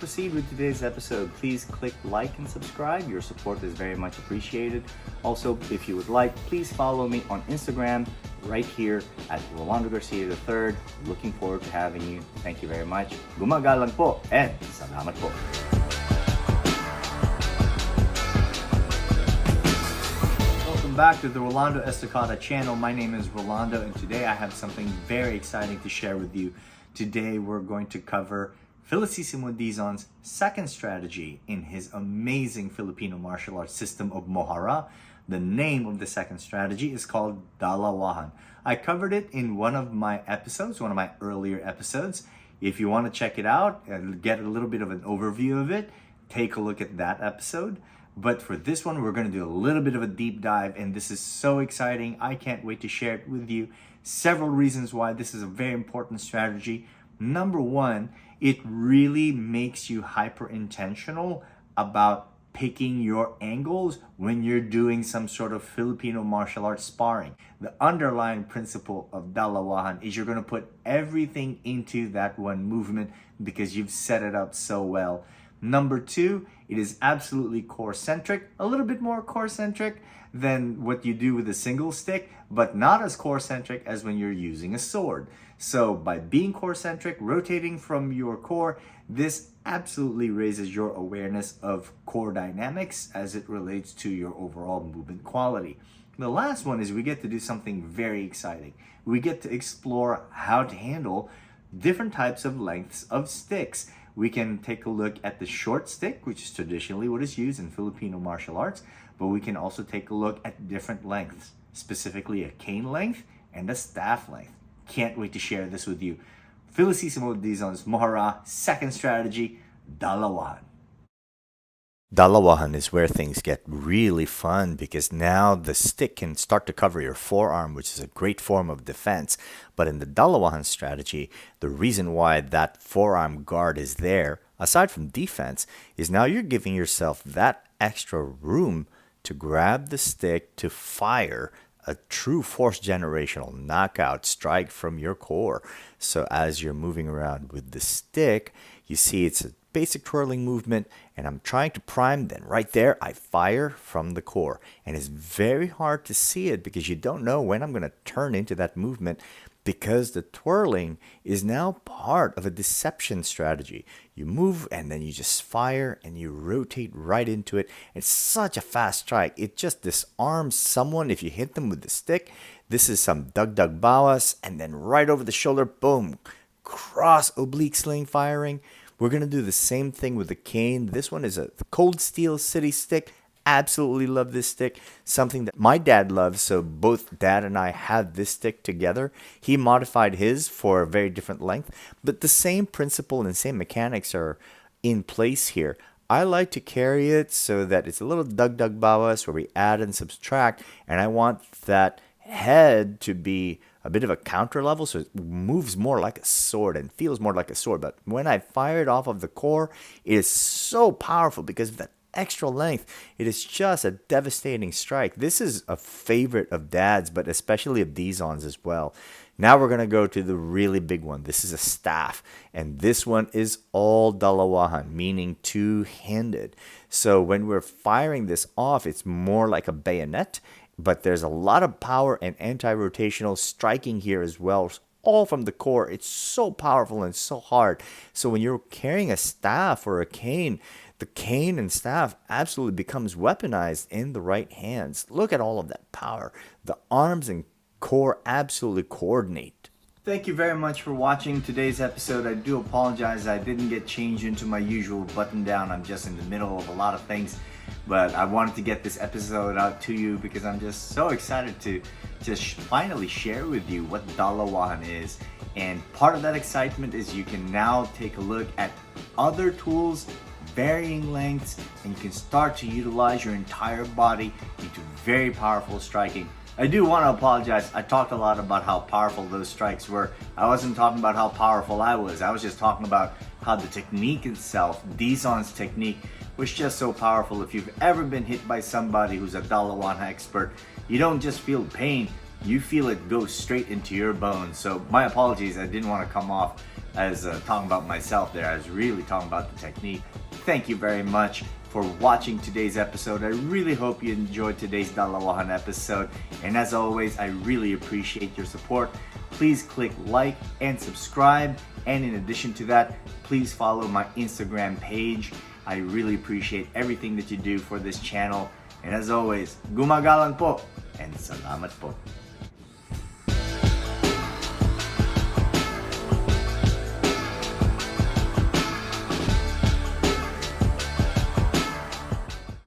proceed with today's episode, please click like and subscribe. Your support is very much appreciated. Also, if you would like, please follow me on Instagram right here at Rolando Garcia III. Looking forward to having you. Thank you very much. Gumagalang po and salamat po. Welcome back to the Rolando Estocada channel. My name is Rolando and today I have something very exciting to share with you. Today we're going to cover Felicissimo Dizon's second strategy in his amazing Filipino martial arts system of Mohara. The name of the second strategy is called Dalawahan. I covered it in one of my episodes, one of my earlier episodes. If you want to check it out and get a little bit of an overview of it, take a look at that episode. But for this one, we're going to do a little bit of a deep dive, and this is so exciting. I can't wait to share it with you. Several reasons why this is a very important strategy. Number one, it really makes you hyper intentional about picking your angles when you're doing some sort of Filipino martial arts sparring. The underlying principle of Dalawahan is you're going to put everything into that one movement because you've set it up so well. Number two, it is absolutely core-centric, a little bit more core-centric than what you do with a single stick, but not as core-centric as when you're using a sword. So by being core-centric, rotating from your core, this absolutely raises your awareness of core dynamics as it relates to your overall movement quality. The last one is we get to do something very exciting. We get to explore how to handle different types of lengths of sticks. We can take a look at the short stick, which is traditionally what is used in Filipino martial arts, but we can also take a look at different lengths, specifically a cane length and a staff length. Can't wait to share this with you. Felicissimo Dizon's Mohara second strategy, Dalawahan. Dalawahan is where things get really fun because now the stick can start to cover your forearm, which is a great form of defense. But in the Dalawahan strategy, the reason why that forearm guard is there, aside from defense, is now you're giving yourself that extra room to grab the stick to fire a true force generational knockout strike from your core. So as you're moving around with the stick, you see it's a basic twirling movement, and I'm trying to prime. Then right there I fire from the core, and it's very hard to see it because you don't know when I'm going to turn into that movement, because the twirling is now part of a deception strategy. You move and then you just fire and you rotate right into it. It's such a fast strike. It just disarms someone if you hit them with the stick. This is some dug bawas, and then right over the shoulder, boom, cross oblique sling firing. We're going to do the same thing with the cane. This one is a cold steel city stick. Absolutely love this stick. Something that my dad loves, so both dad and I have this stick together. He modified his for a very different length, but the same principle and same mechanics are in place here. I like to carry it so that it's a little dug bawas where we add and subtract, and I want that head to be a bit of a counter level, so it moves more like a sword and feels more like a sword. But when I fire it off of the core, it is so powerful because of that extra length. It is just a devastating strike. This is a favorite of Dad's, but especially of Dizon's as well. Now we're going to go to the really big one. This is a staff, and this one is all Dalawahan, meaning two-handed. So when we're firing this off, it's more like a bayonet, but there's a lot of power and anti-rotational striking here as well, all from the core. It's so powerful and so hard. So when you're carrying a staff or a cane, the cane and staff absolutely becomes weaponized in the right hands. Look at all of that power. The arms and core absolutely coordinate. Thank you very much for watching today's episode. I do apologize I didn't get changed into my usual button down. I'm just in the middle of a lot of things, but I wanted to get this episode out to you because I'm just so excited to just finally share with you what Dalawahan is. And part of that excitement is you can now take a look at other tools, varying lengths, and you can start to utilize your entire body into very powerful striking. I do want to apologize. I talked a lot about how powerful those strikes were. I wasn't talking about how powerful I was. I was just talking about how the technique itself, Dizon's technique, was just so powerful. If you've ever been hit by somebody who's a Dalawahan expert, you don't just feel pain, you feel it go straight into your bones. So my apologies, I didn't want to come off as talking about myself there. I was really talking about the technique. Thank you very much for watching today's episode. I really hope you enjoyed today's Dalawahan episode. And as always, I really appreciate your support. Please click like and subscribe. And in addition to that, please follow my Instagram page. I really appreciate everything that you do for this channel. And as always, gumagalang po and salamat po.